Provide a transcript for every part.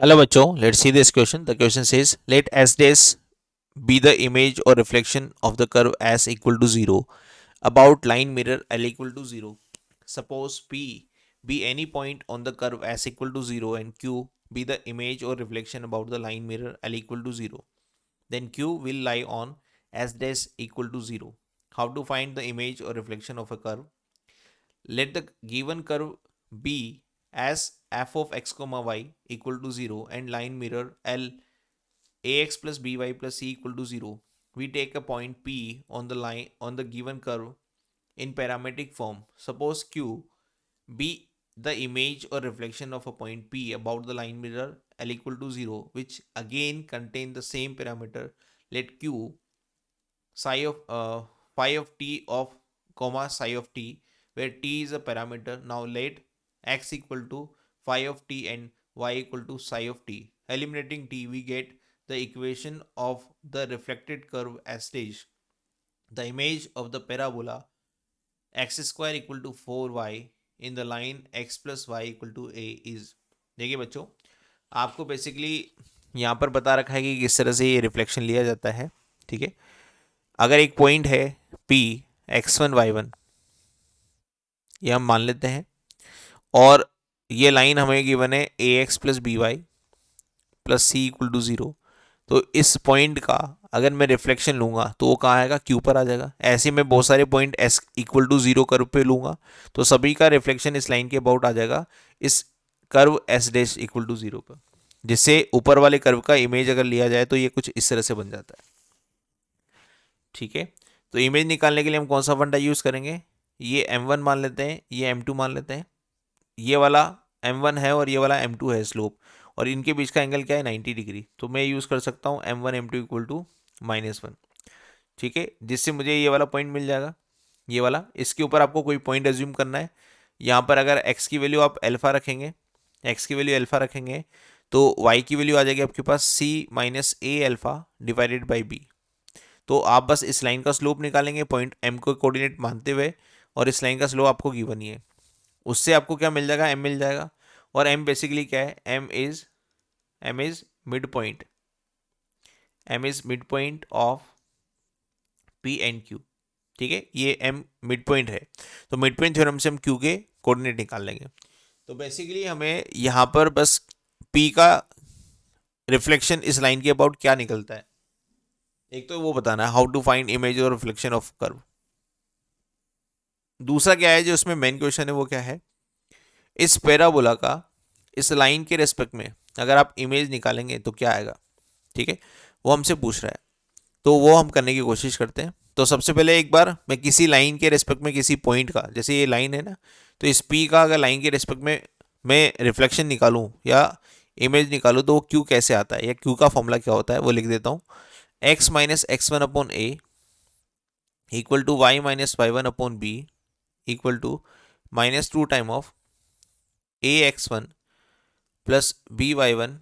Hello bachcho, let's see this question. The question says let s dash be the image or reflection of the curve s equal to 0 about line mirror l equal to 0. Suppose p be any point on the curve s equal to 0 and q be the image or reflection about the line mirror l equal to 0. Then q will lie on s dash equal to 0. How to find the image or reflection of a curve? Let the given curve be as f of x comma y equal to 0 and line mirror l ax plus by plus c equal to 0. We take a point p on the line on the given curve in parametric form. Suppose q be the image or reflection of a point p about the line mirror l equal to 0, which again contain the same parameter. Let q psi of phi of t of comma psi of t, where t is a parameter. Now let x equal to phi of t and y equal to psi of t. Eliminating t, we get the equation of the reflected curve as stage. The image of the parabola x square equal to 4y in the line x plus y equal to a is. देखिए बच्चों, आपको basically यहाँ पर बता रखा है कि किस तरह से ये रिफ्लेक्शन लिया जाता है. ठीक है, अगर एक पॉइंट है P x1 y1, ये हम मान लेते हैं, और ये लाइन हमें गिवन है ax plus b y plus c equal to 0. तो इस पॉइंट का अगर मैं रिफ्लेक्शन लूँगा तो वो कहाँ आएगा, क्यू पर आ जाएगा. ऐसे मैं बहुत सारे point s equal to 0 curve पे लूँगा तो सभी का रिफ्लेक्शन इस लाइन के अबाउट आ जाएगा इस curve s dash equal to 0 पर, जिससे ऊपर वाले कर्व का इमेज अगर लिया जाए तो ये कुछ इस तरह से बन जाता है. ठीक है, तो इमेज निकालने के लिए हम कौन सा फंडा यूज़ करेंगे? ये m1 मान लेते हैं, ये m2 मान लेते हैं. ये वाला m1 है और ये वाला m2 है स्लोप, और इनके बीच का एंगल क्या है, 90 डिग्री. तो मैं यूज़ कर सकता हूँ m1 m2 इक्वल टू -1. ठीक है, जिससे मुझे ये वाला पॉइंट मिल जाएगा, ये वाला. इसके ऊपर आपको कोई पॉइंट एज्यूम करना है. यहाँ पर अगर x की वैल्यू आप अल्फा रखेंगे, x की वैल्यू अल्फा रखेंगे, तो y की वैल्यू आ जाएगी आपके पास c minus a alpha divided by b. तो आप बस इस लाइन का स्लोप निकालेंगे पॉइंट m को कोऑर्डिनेट मानते हुए, और इस लाइन का स्लोप आपको गिवन ही है. उससे आपको क्या मिल जाएगा, m मिल जाएगा. और m बेसिकली क्या है, m is mid point, m is mid point of p and q. ठीक है, ये m मिड पॉइंट है, तो मिड पॉइंट थ्योरम से हम q के कोऑर्डिनेट निकाल लेंगे. तो बेसिकली हमें यहाँ पर बस p का रिफ्लेक्शन इस लाइन के अबाउट क्या निकलता है, एक तो वो बताना है, हाउ टू फाइंड इमेज और रिफ्लेक्शन ऑफ कर्व. दूसरा क्या है जो उसमें मेन क्वेश्चन है, वो क्या है, इस पैराबोला का इस लाइन के रेस्पेक्ट में अगर आप इमेज निकालेंगे तो क्या आएगा. ठीक है, वो हमसे पूछ रहा है, तो वो हम करने की कोशिश करते हैं. तो सबसे पहले एक बार मैं किसी लाइन के रेस्पेक्ट में किसी पॉइंट का, जैसे ये लाइन है ना, तो इस पी का अगर लाइन के रेस्पेक्ट में मैं रिफ्लेक्शन निकालूं या इमेज निकालूं तो वो क्यू कैसे आता है, या क्यू का फॉर्मूला क्या होता है वो लिख देता हूँ. x minus x1 upon a equal to y minus y1 upon b equal to -2 time of ax1 plus by1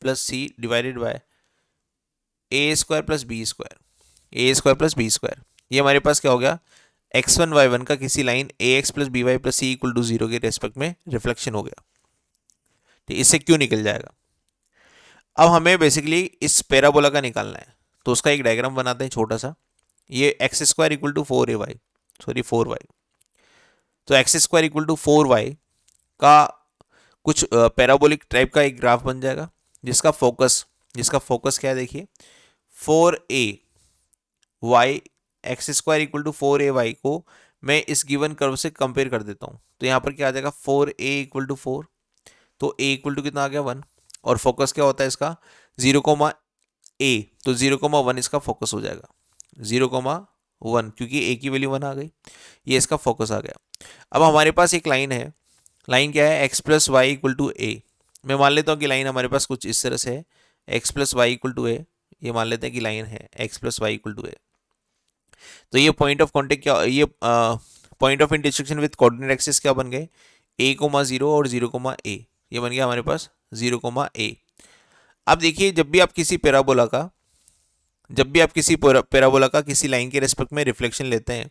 plus c divided by a square plus b square, a square plus b square. ये हमारे पास क्या हो गया, x1 y1 का किसी line ax plus b y plus c equal to 0 के respect में reflection हो गया. ठीक, इससे क्यों निकल जाएगा. अब हमें बेसिकली इस पैराबोला का निकालना है, तो उसका एक डायग्राम बनाते हैं छोटा सा. ये x square equal to 4ay, sorry 4y. तो x square equal to 4y का कुछ पैराबोलिक टाइप का एक ग्राफ बन जाएगा, जिसका फोकस क्या है, देखिए 4a y, x square equal to 4ay को मैं इस गिवन कर्व से कंपेयर कर देता हूँ. तो यहाँ पर क्या आ जाएगा, 4a इक्वल टू 4, तो a इक्वल टू कितना आ गया 1, और फोकस क्या होता है इसका 0,a, तो 0,1 इसका फोकस हो जाएगा, 0,1, क्योंकि a की वैल्यू 1 आ गई, ये इसका फोकस आ गया. अब हमारे पास एक लाइन है, लाइन क्या है, x plus y equal to a. मैं मान लेता हूँ कि लाइन हमारे पास कुछ इस तरह से है, x plus y equal to a. ये मान लेते हैं कि लाइन है x plus y equal to a. तो ये पॉइंट ऑफ कॉन्टेक्ट क्या, ये point of intersection with coordinate axis क्या बन गए, a,0 और 0,a. ये बन गया हमारे पास 0,a. अब देखिए, जब भी आप किसी पैराबोला का किसी लाइन के रेस्पेक्ट में रिफ्लेक्शन लेते हैं,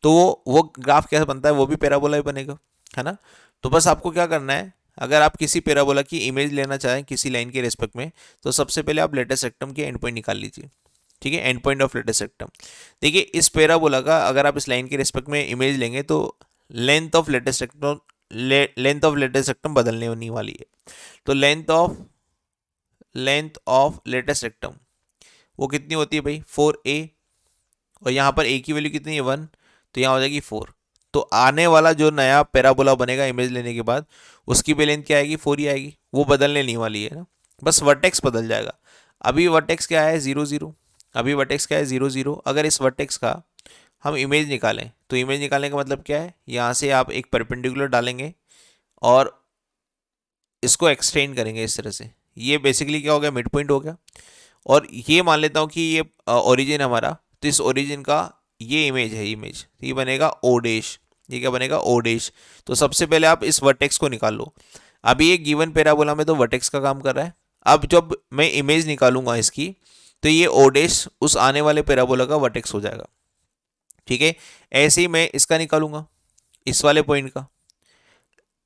तो वो ग्राफ कैसा बनता है, वो भी पैराबोला ही बनेगा, है ना. तो बस आपको क्या करना है, अगर आप किसी पैराबोला की इमेज लेना चाहें किसी लाइन के रेस्पेक्ट में, तो सबसे पहले आप लेटेस्ट रेक्टम के एंड पॉइंट निकाल लीजिए। ठीक है, and point of latus rectum. देखिए इस पैराबोला का अगर आप इस लाइन के रेस्पेक्ट में इमेज लेंगे तो length of latus rectum, length of latus rectum बदलने होने वाली है। तो लेंथ ऑफ लेटेस्ट रेक्टम वो कितनी होती है भाई, 4a, और यहाँ पर a की वैल्यू कितनी है 1, तो यहाँ हो जाएगी 4। तो आने वाला जो नया पैराबोला बनेगा इमेज लेने के बाद, उसकी भी लेंथ क्या आएगी, 4 ही आएगी। वो बदलने नहीं वाली है ना, बस वर्टेक्स बदल जाएगा। अभी वर्टेक्स क्या है 0 0, अभी वर्टेक्स क्या है 0 0। अगर इस वर्टेक्स का हम इमेज निकालें तो इमेज निकालने का मतलब क्या है, यहाँ से आप एक परपेंडिकुलर डालेंगे और इसको एक्सटेंड करेंगे इस तरह से। ये बेसिकली क्या हो गया, मिड पॉइंट हो गया। और ये मान लेता हूँ कि ये ओरिजिन हमारा, तो इस ओरिजिन का ये इमेज है, इमेज ये बनेगा ओ डैश। ये क्या बनेगा, ओ डैश। तो सबसे पहले आप इस वर्टेक्स को निकाल लो। अभी ये गिवन पैराबोला में तो वर्टेक्स का काम कर रहा है। अब जब मैं इमेज निकालूंगा इसकी, तो ये ओ डैश उस आने वाले पैराबोला का वर्टेक्स हो जाएगा। ठीक है, ऐसे ही मैं इसका निकालूंगा, इस वाले पॉइंट का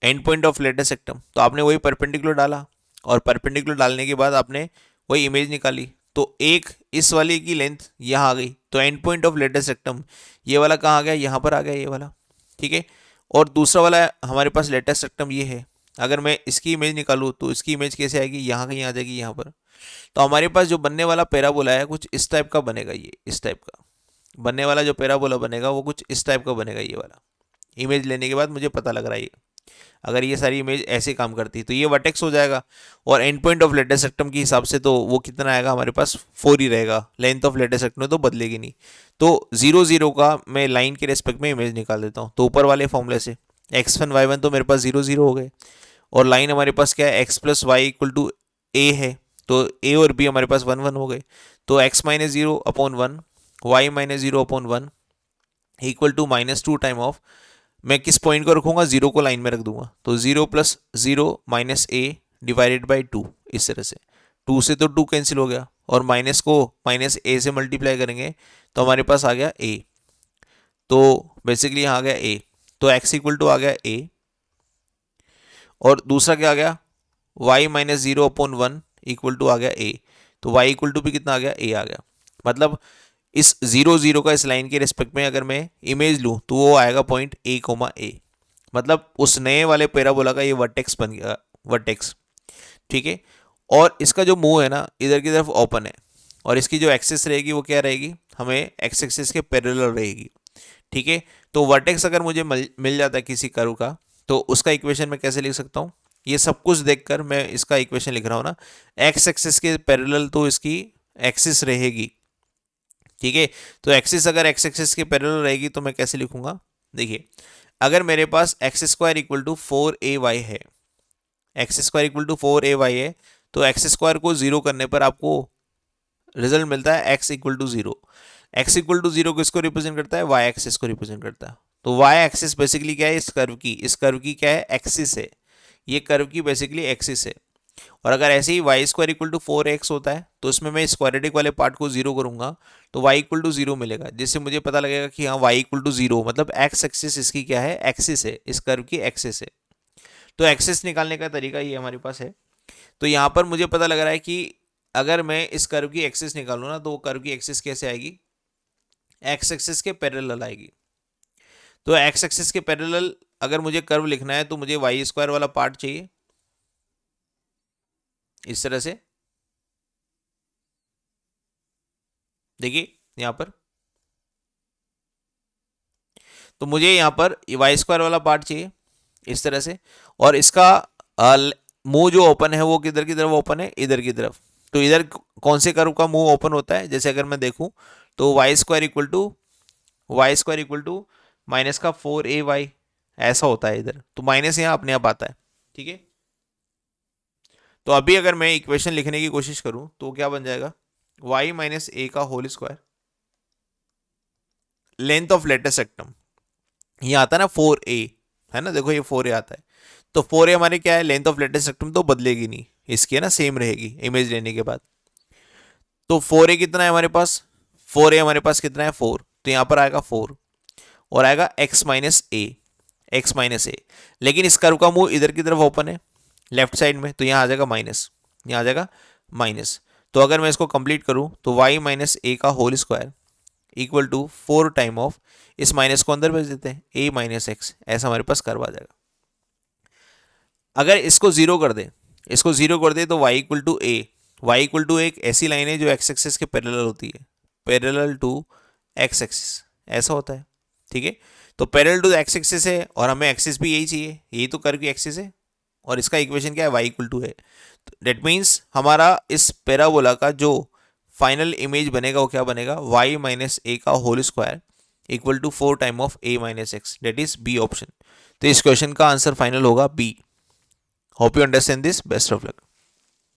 एंड पॉइंट ऑफ लेटेस्ट सेक्टम। तो आपने वही परपेंडिकुलर डाला, और परपेंडिकुलर डालने के बाद आपने वही इमेज निकाली। तो एक इस वाले की लेंथ यहाँ आ गई, तो and point of latus rectum ये वाला कहाँ आ गया, यहाँ पर आ गया ये वाला। ठीक है, और दूसरा वाला हमारे पास लेटेस्ट सेक्टम ये है। अगर मैं इसकी इमेज निकालूँ तो इसकी इमेज कैसे आएगी, यहाँ कहीं आ जाएगी, यहाँ पर। तो हमारे पास जो बनने वाला पैराबोला है कुछ इस टाइप का बनेगा। ये इस टाइप का बनने वाला जो पैराबोला बनेगा वो कुछ इस टाइप का बनेगा। ये वाला इमेज लेने के बाद मुझे पता लग रहा है ये, अगर ये सारी इमेज ऐसे काम करती तो ये वर्टेक्स हो जाएगा। और एंड पॉइंट ऑफ लेटेस्ट सेक्टम के हिसाब से तो वो कितना आएगा हमारे पास, 4 ही रहेगा। लेंथ ऑफ लेटेस्ट सेक्टम तो बदलेगी नहीं। तो 0 0 का मैं लाइन के रेस्पेक्ट में इमेज निकाल देता हूँ। तो ऊपर वाले फॉर्मूले से x1 y1 तो मेरे पास 0 0 हो गए, और लाइन हमारे पास क्या है, x plus y equal to a है, तो a और b हमारे पास 1 1 हो गए। तो x minus 0 upon 1, y minus 0 upon 1 equal to -2 time of, मैं किस पॉइंट को रखूंगा, 0 को लाइन में रख दूंगा। तो 0 plus 0 minus A divided by 2, इस तरह से। 2 से तो 2 कैंसिल हो गया, और माइनस को माइनस ए से मल्टीप्लाई करेंगे तो हमारे पास आ गया ए। तो बेसिकली यहाँ आ गया ए, तो x इक्वल टू आ गया ए, और दूसरा क्या आ गया, y minus 0 upon 1 equal to आ गया ए। तो y इक्वल टू भी कितना आ गया, ए आ गया। मतलब इस 0 0 का इस लाइन के रिस्पेक्ट में अगर मैं इमेज लूँ तो वो आएगा पॉइंट ए कोमा ए। मतलब उस नए वाले पैराबोला का ये वर्टेक्स बन गया, वर्टेक्स। ठीक है, और इसका जो मुंह है ना इधर की तरफ ओपन है, और इसकी जो एक्सिस रहेगी वो क्या रहेगी, हमें एक्स एक्सिस के पैरेलल रहेगी। ठीक है, तो वर्टेक्स अगर मुझे मिल जाता है किसी कर्व का, तो उसका इक्वेशन मैं कैसे लिख सकता हूँ, ये सब कुछ देखकर मैं इसका इक्वेशन लिख रहा हूँ ना। एक्स एक्सिस के पैरेलल तो इसकी एक्सिस रहेगी। ठीक है, तो एक्सिस अगर एक्स एक्सिस के पैरेलल रहेगी तो मैं कैसे लिखूंगा, देखिए अगर मेरे पास x square equal to 4ay है, x square equal to 4ay है, तो एक्स स्क्वायर को 0 करने पर आपको रिजल्ट मिलता है x equal to 0। X equal to 0 किसको रिप्रेजेंट करता है, वाई एक्सिस को रिप्रेजेंट करता है। तो वाई एक्सिस बेसिकली क्या है, इस कर्व की क्या है, एक्सिस है। ये कर्व की बेसिकली एक्सिस है। और अगर ऐसे ही y square equal to 4x होता है तो इसमें मैं स्क्वायरेटिक वाले पार्ट को 0 करूंगा, तो y इक्वल टू 0 मिलेगा, जिससे मुझे पता लगेगा कि हाँ y इक्वल टू 0, मतलब एक्स एक्सिस इसकी क्या है, एक्सिस है, इस कर्व की एक्सिस है। तो एक्सिस निकालने का तरीका ये हमारे पास है। तो यहाँ पर मुझे पता लग रहा है कि अगर मैं इस कर्व की एक्सिस निकालूँ ना, तो वो कर्व की एक्सिस कैसे आएगी, एक्स एक्सिस के पैरेलल आएगी। तो एक्स एक्सिस के पैरेलल अगर मुझे कर्व लिखना है तो मुझे वाई स्क्वायर वाला पार्ट चाहिए इस तरह से। देखिए यहां पर, तो मुझे यहां पर वाई स्क्वायर वाला पार्ट चाहिए इस तरह से, और इसका मुंह जो ओपन है वो किधर की तरफ ओपन है, इधर की तरफ। तो इधर कौन से कर्व का मुंह ओपन होता है, जैसे अगर मैं देखूं तो y square equal to minus का 4ay ऐसा होता है इधर, तो माइनस यहाँ अपने आप आता है। ठीक है, तो अभी अगर मैं इक्वेशन लिखने की कोशिश करूं तो क्या बन जाएगा, y माइनस ए का whole square, length of latus rectum, ये आता है ना 4a, है ना, देखो ये 4a आता है। तो 4a हमारे क्या है, लेंथ ऑफ लेटेस्ट सेक्टम तो बदलेगी नहीं, इसकी है ना सेम रहेगी इमेज लेने के बाद। तो 4a कितना है हमारे पास, 4a हमारे पास कितना है 4, तो यहां पर आएगा 4, और आएगा x माइनस ए, लेकिन इस कर्व का मुंह इधर की तरफ ओपन है, लेफ्ट साइड में, तो यहाँ आ जाएगा माइनस, यहाँ आ जाएगा माइनस। तो अगर मैं इसको कंप्लीट करूँ तो वाई माइनस ए का whole square equal to 4 time of, इस माइनस को अंदर भेज देते हैं, ए माइनस एक्स, ऐसा हमारे पास कर्व आ जाएगा। अगर इसको जीरो कर दे, इसको जीरो कर दे तो y equal to a, y equal to एक ऐसी लाइन है जो एक्स एक्सिस के पैरेलल होती है, पैरेलल टू एक्स एक्सिस, ऐसा होता है। ठीक है, तो पैरेलल टू एक्स एक्सिस है और हमें एक्सिस भी यही चाहिए, यही तो कर्व की एक्सिस है, और इसका इक्वेशन क्या है, y इक्वल टू है। डेट मीन्स हमारा इस पैराबोला का जो फाइनल इमेज बनेगा वो क्या बनेगा, y माइनस ए का whole square equal to 4 time of a minus x, that is B option. तो इस क्वेश्चन का आंसर फाइनल होगा B. Hope you understand this, best of luck.